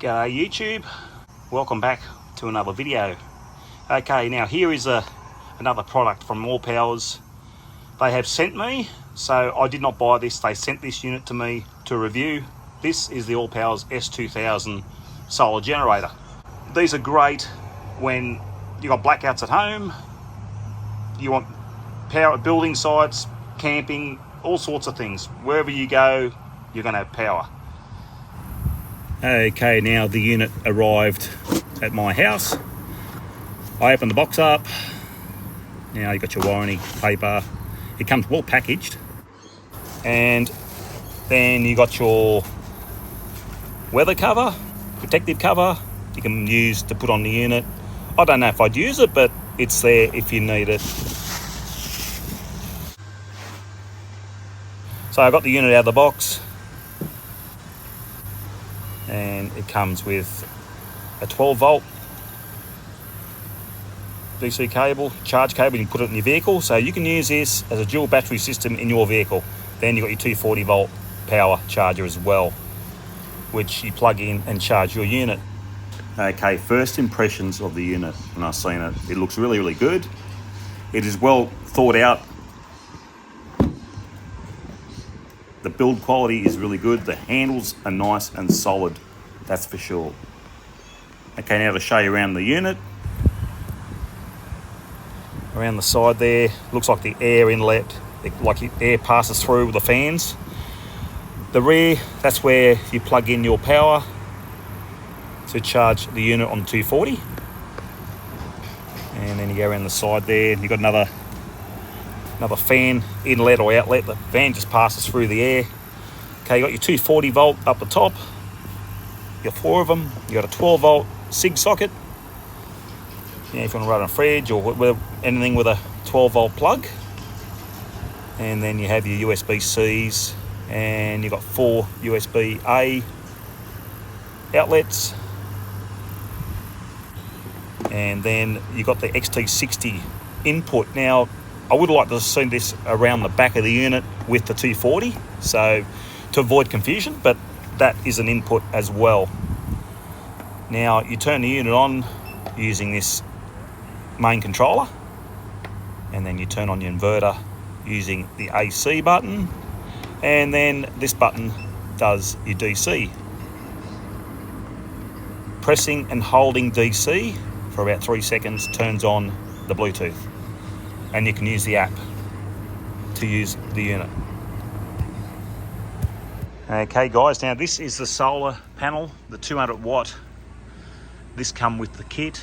G'day YouTube, welcome back to another video. Okay, now here is another product from ALLPOWERS. They have sent me, so I did not buy this, they sent this unit to me to review. This is the ALLPOWERS S2000 solar generator. These are great when you got blackouts at home, you want power at building sites, camping, all sorts of things. Wherever you go, you're going to have power. Okay, now the unit arrived at my house. I opened the box up. Now you've got your warranty paper. It comes well packaged. And then you got your weather cover, protective cover, you can use to put on the unit. I don't know if I'd use it, but it's there if you need it. So I got the unit out of the box. And it comes with a 12 volt DC cable, charge cable. You can put it in your vehicle, so you can use this as a dual battery system in your vehicle. Then you've got your 240 volt power charger as well, which you plug in and charge your unit. Okay, first impressions of the unit when I've seen it. It looks really, really good. It is well thought out. The build quality is really good. The handles are nice and solid, that's for sure. Okay, now to show you around the unit. Around the side there, looks like the air inlet, like air passes through with the fans. The rear, that's where you plug in your power to charge the unit on 240. And then you go around the side there, you've got another fan inlet or outlet. The fan just passes through the air. Okay, you got your 240 volt up the top. You got 4 of them. You got a 12 volt SIG socket. Yeah, if you want to run a fridge or with anything with a 12 volt plug. And then you have your USB-Cs, and you've got 4 USB-A outlets. And then you got the XT60 input. Now, I would like to see this around the back of the unit with the 240, so to avoid confusion, but that is an input as well. Now you turn the unit on using this main controller, and then you turn on your inverter using the AC button, and then this button does your DC. Pressing and holding DC for about 3 seconds turns on the Bluetooth. And you can use the app to use the unit. Okay guys, now this is the solar panel, the 200 watt. This comes with the kit.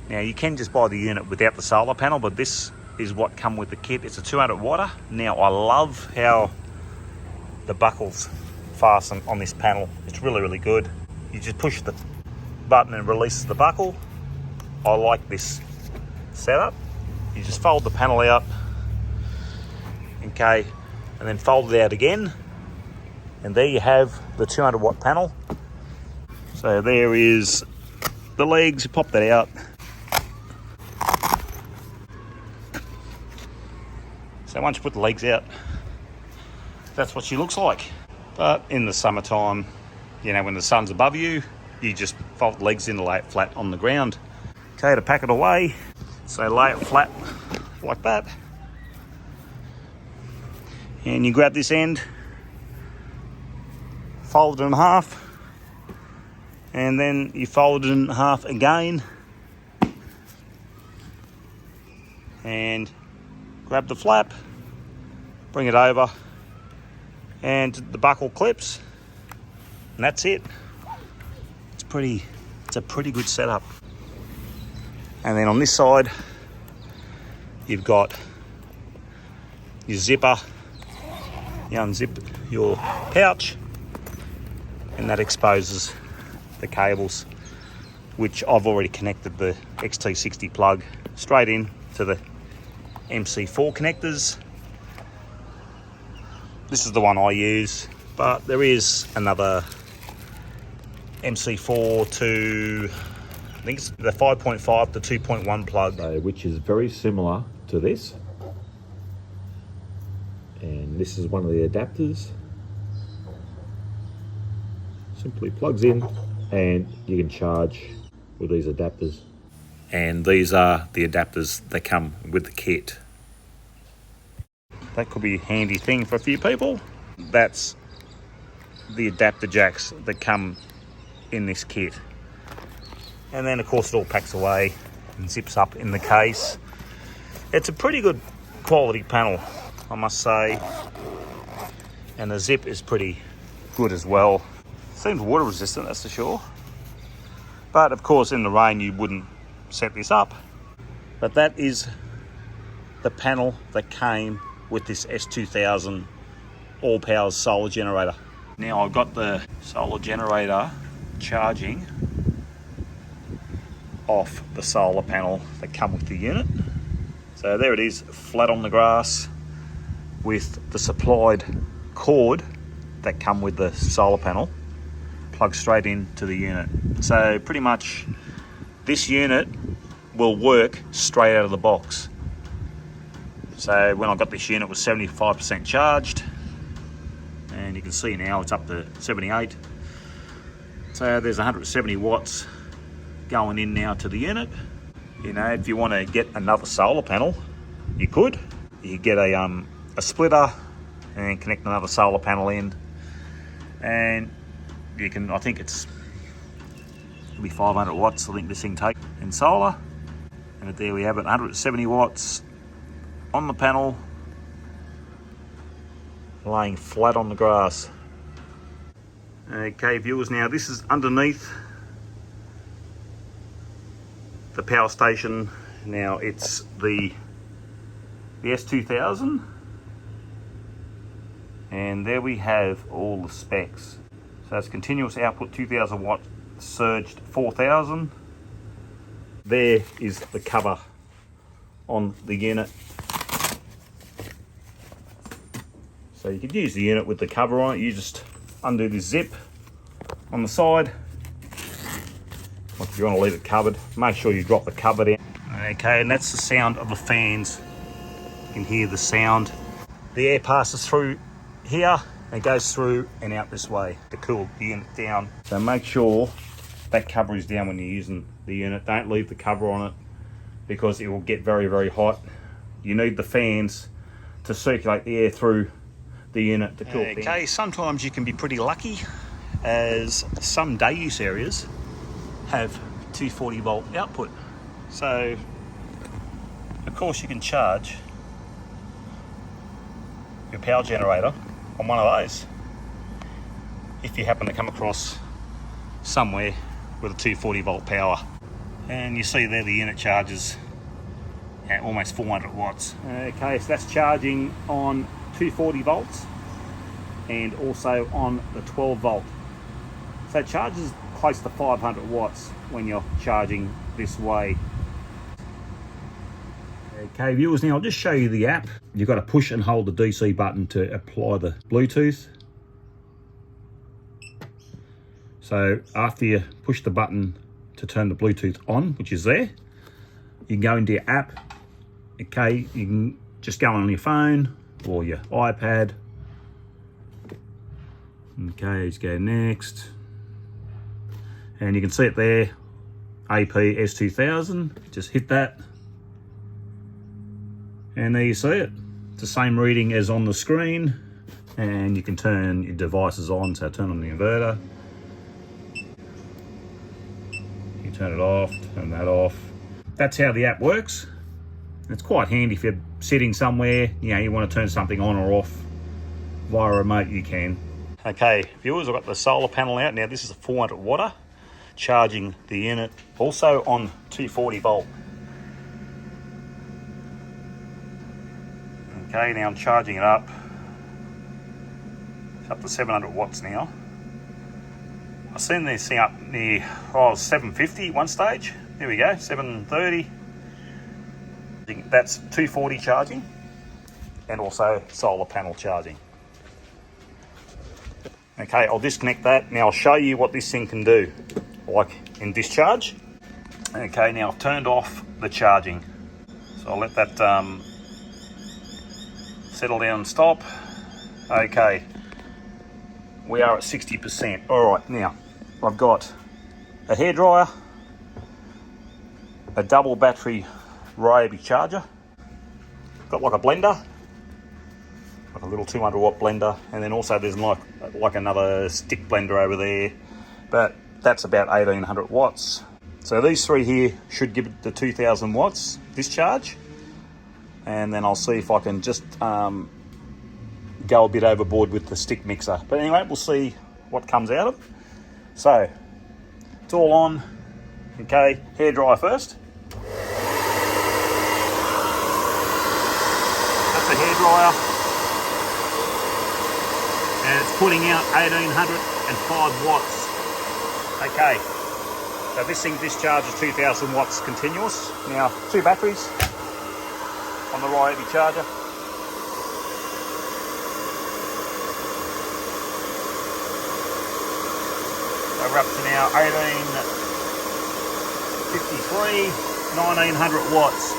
Now you can just buy the unit without the solar panel, but this is what comes with the kit. It's a 200 watter. Now I love how the buckles fasten on this panel. It's really, really good. You just push the button and releases the buckle. I like this setup. You just fold the panel out, okay, and then fold it out again, and there you have the 200 watt panel. So there is the legs, you pop that out. So once you put the legs out, that's what she looks like. But in the summertime, you know, when the sun's above you, you just fold the legs in to lay it flat on the ground. Okay, to pack it away, so lay it flat like that, and you grab this end, fold it in half, and then you fold it in half again, and grab the flap, bring it over, and the buckle clips, and that's it. It's a pretty good setup. And then on this side, you've got your zipper. You unzip your pouch, and that exposes the cables, which I've already connected the XT60 plug straight in to the MC4 connectors. This is the one I use, but there is another MC4 to, I think it's the 5.5 to 2.1 plug, which is very similar to this. And this is one of the adapters. Simply plugs in and you can charge with these adapters. And these are the adapters that come with the kit. That could be a handy thing for a few people. That's the adapter jacks that come in this kit. And then of course it all packs away and zips up in the case. It's a pretty good quality panel, I must say. And the zip is pretty good as well. Seems water resistant, that's for sure. But of course in the rain you wouldn't set this up. But that is the panel that came with this S2000 ALLPOWERS solar generator. Now I've got the solar generator charging off the solar panel that come with the unit. So there it is, flat on the grass with the supplied cord that come with the solar panel plugged straight into the unit. So pretty much this unit will work straight out of the box. So when I got this unit it was 75% charged, and you can see now it's up to 78. So there's 170 watts going in now to the unit. You know, if you want to get another solar panel, you could. You get a splitter and connect another solar panel in, and you can, I think it'll be 500 watts I think this thing takes in solar. And there we have it, 170 watts on the panel, laying flat on the grass. Okay viewers, now this is underneath the power station. Now it's the S2000, and there we have all the specs. So it's continuous output 2000 watt, surged 4000. There is the cover on the unit. So you could use the unit with the cover on it. You just undo this zip on the side. Like if you want to leave it covered, make sure you drop the cover down. Okay, and that's the sound of the fans. You can hear the sound. The air passes through here and goes through and out this way to cool the unit down. So make sure that cover is down when you're using the unit. Don't leave the cover on it because it will get very, very hot. You need the fans to circulate the air through the unit to cool things. Okay, sometimes you can be pretty lucky, as some day use areas have 240 volt output. So of course you can charge your power generator on one of those if you happen to come across somewhere with a 240 volt power. And you see there the unit charges at almost 400 watts. Okay, so that's charging on 240 volts and also on the 12 volt. So it charges close to 500 watts when you're charging this way. Okay viewers, now I'll just show you the app. You've got to push and hold the DC button to apply the Bluetooth. So after you push the button to turn the Bluetooth on, which is there, you can go into your app. Okay, you can just go on your phone or your iPad. Okay, let's go next. And you can see it there, AP S2000. Just hit that. And there you see it. It's the same reading as on the screen. And you can turn your devices on, so turn on the inverter. You turn it off, turn that off. That's how the app works. It's quite handy if you're sitting somewhere, you know, you want to turn something on or off via a remote, you can. Okay, viewers, I've got the solar panel out. Now this is a 400 watt, charging the unit also on 240 volt. Okay, now I'm charging it up. It's up to 700 watts now. I've seen this thing up near 750 one stage. There we go, 730. That's 240 charging and also solar panel charging. Okay, I'll disconnect that. Now I'll show you what this thing can do, like in discharge. Okay, now I've turned off the charging. So I'll let that settle down and stop. Okay, we are at 60%. All right, now I've got a hairdryer, a double battery Ryobi charger, got like a blender, like a little 200 watt blender, and then also there's like another stick blender over there, but that's about 1800 watts. So these three here should give it the 2000 watts discharge, and then I'll see if I can just go a bit overboard with the stick mixer. But anyway, we'll see what comes out of it. So it's all on. Okay, hairdryer first. That's the hairdryer, and it's putting out 1805 watts. Okay, so this thing discharges 2000 watts continuous. Now, two batteries on the Ryobi charger. So we're up to now 1853, 1900 watts.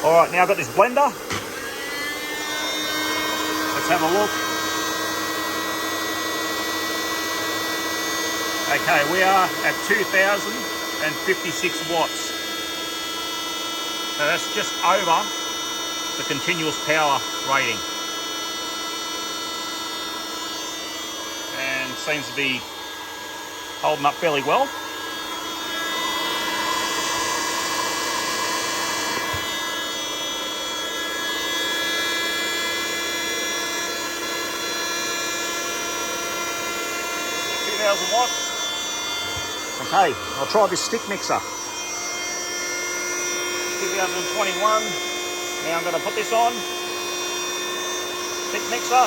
All right, now I've got this blender. Let's have a look. Okay, we are at 2056 watts. So that's just over the continuous power rating. And seems to be holding up fairly well. Watts. Okay, I'll try this stick mixer. 2021. Now I'm going to put this on. Stick mixer.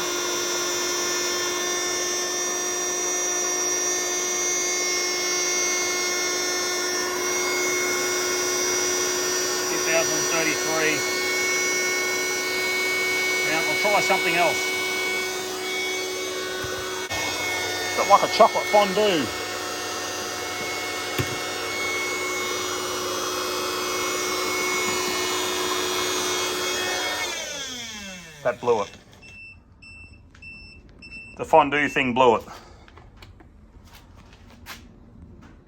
Now I'll try something else. Got like a chocolate fondue. That blew it. The fondue thing blew it.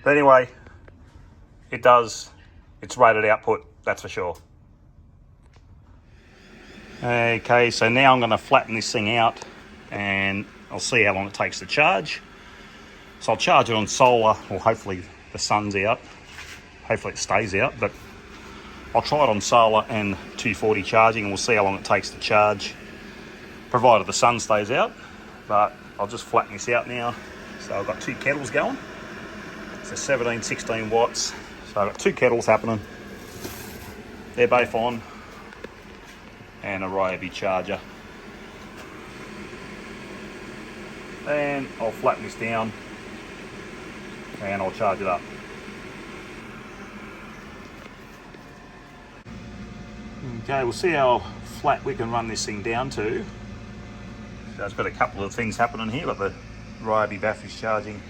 But anyway, it does its rated output, that's for sure. Okay, so now I'm going to flatten this thing out and I'll see how long it takes to charge. So I'll charge it on solar, or hopefully the sun's out. Hopefully it stays out, but I'll try it on solar and 240 charging and we'll see how long it takes to charge, provided the sun stays out. But I'll just flatten this out now. So I've got two kettles going. So 17, 16 watts. So I've got two kettles happening. They're both on. And a Ryobi charger. And I'll flatten this down and I'll charge it up. Okay, we'll see how flat we can run this thing down to. So it's got a couple of things happening here. Got the Ryobi batteries charging.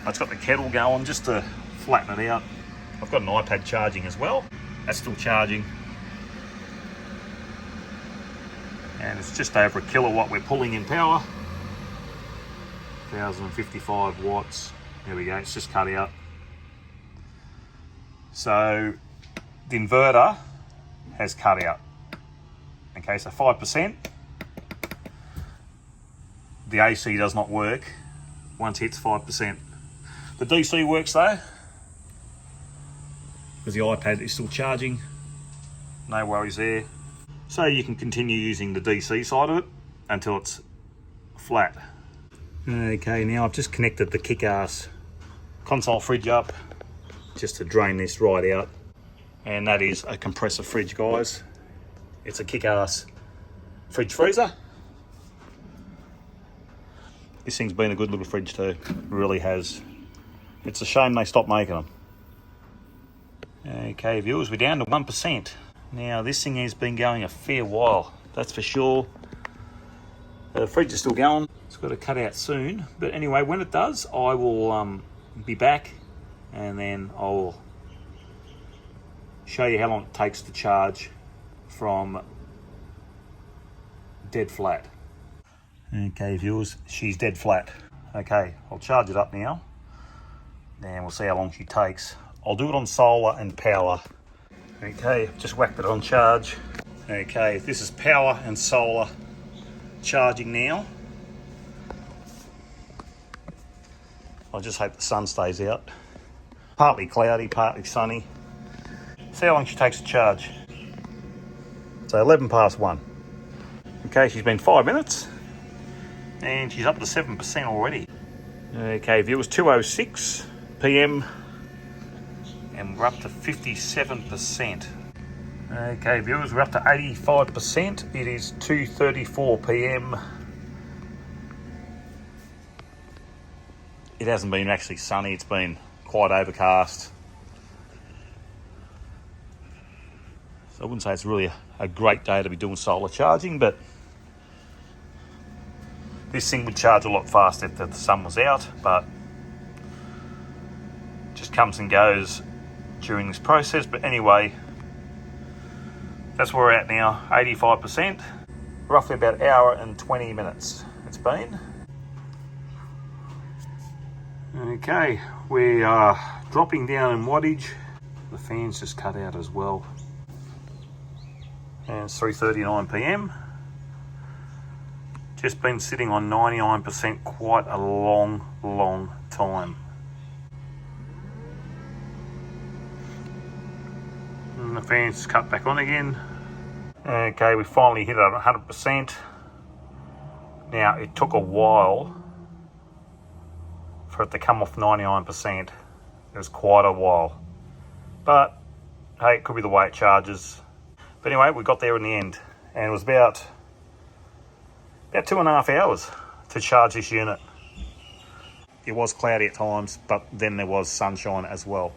It's got the kettle going just to flatten it out. I've got an iPad charging as well. That's still charging. And it's just over a kilowatt we're pulling in power. 1055 watts. There we go, it's just cut out. So the inverter has cut out. Okay, so 5%. The AC does not work once it hits 5%. The DC works though, because the iPad is still charging. No worries there. So you can continue using the DC side of it until it's flat. Okay, now I've just connected the kick-ass console fridge up just to drain this right out. And that is a compressor fridge, guys. It's a kick-ass fridge freezer. This thing's been a good little fridge too, it really has. It's a shame they stopped making them. Okay, viewers, we're down to 1%. Now this thing has been going a fair while, that's for sure. The fridge is still going. It's got to cut out soon. But anyway, when it does, I will be back and then I'll show you how long it takes to charge from dead flat. Okay, viewers, she's dead flat. Okay, I'll charge it up now. and we'll see how long she takes. I'll do it on solar and power. Okay, just whacked it on charge. Okay, this is power and solar charging now. I just hope the sun stays out. Partly cloudy, partly sunny. See how long she takes to charge. So 11 past 1. Okay, she's been 5 minutes and she's up to 7% already. Okay, viewers, 2:06 p.m. and we're up to 57%. Okay, viewers, we're up to 85%. It is 2:34 p.m. It hasn't been actually sunny, it's been quite overcast. So I wouldn't say it's really a great day to be doing solar charging, but this thing would charge a lot faster if the sun was out, but just comes and goes during this process. But anyway, that's where we're at now, 85%, roughly about an hour and 20 minutes it's been. Okay, we are dropping down in wattage. The fan's just cut out as well. And it's 3:39 p.m. Just been sitting on 99% quite a long time. And the fan's cut back on again. Okay, we finally hit it at 100%. Now, it took a while for it to come off 99%. It was quite a while. But, hey, it could be the way it charges. But anyway, we got there in the end. And it was about 2.5 hours to charge this unit. It was cloudy at times, but then there was sunshine as well.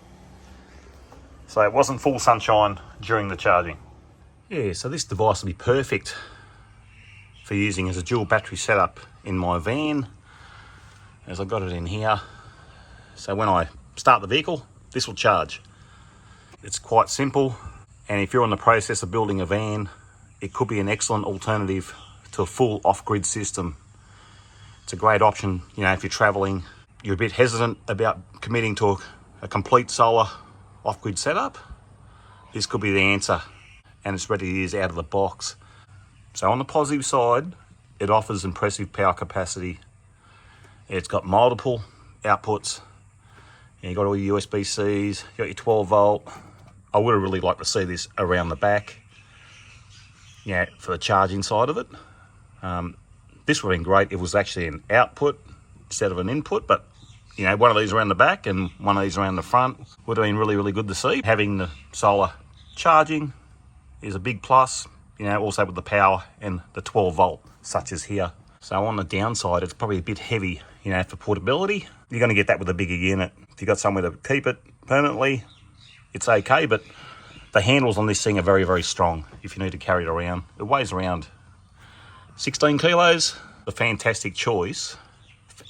So it wasn't full sunshine during the charging. Yeah, so this device will be perfect for using as a dual battery setup in my van, as I've got it in here. So when I start the vehicle, this will charge. It's quite simple, and if you're in the process of building a van, it could be an excellent alternative to a full off-grid system. It's a great option, you know, if you're traveling, you're a bit hesitant about committing to a complete solar off-grid setup. This could be the answer, and it's ready to use out of the box. So on the positive side, it offers impressive power capacity. It's got multiple outputs. You've got all your USB-Cs, you've got your 12 volt. I would have really liked to see this around the back, yeah, for the charging side of it. This would have been great if it was actually an output instead of an input, but you know, one of these around the back and one of these around the front would have been really good to see. Having the solar charging is a big plus, you know, also with the power and the 12 volt, such as here. So on the downside, it's probably a bit heavy, you know, for portability. You're going to get that with a bigger unit. If you've got somewhere to keep it permanently, it's okay, but the handles on this thing are very strong if you need to carry it around. It weighs around 16 kilos, a fantastic choice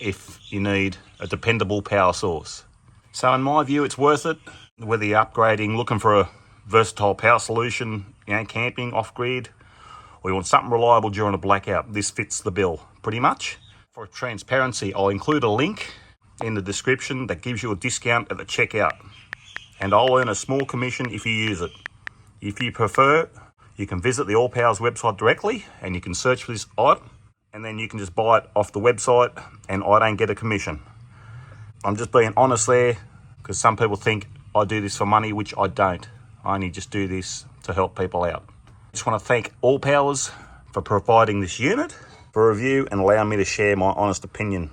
if you need a dependable power source. So in my view, it's worth it, whether you're upgrading, looking for a versatile power solution, you know, camping, off-grid, or you want something reliable during a blackout. This fits the bill, pretty much. For transparency, I'll include a link in the description that gives you a discount at the checkout, and I'll earn a small commission if you use it. If you prefer, you can visit the ALLPOWERS website directly, and you can search for this item, and then you can just buy it off the website, and I don't get a commission. I'm just being honest there, because some people think I do this for money, which I don't. I only just do this to help people out. I just want to thank ALLPOWERS for providing this unit for review and allowing me to share my honest opinion.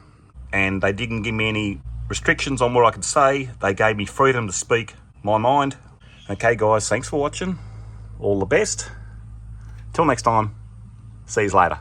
And they didn't give me any restrictions on what I could say. They gave me freedom to speak my mind. Okay guys, thanks for watching. All the best. Till next time, see you later.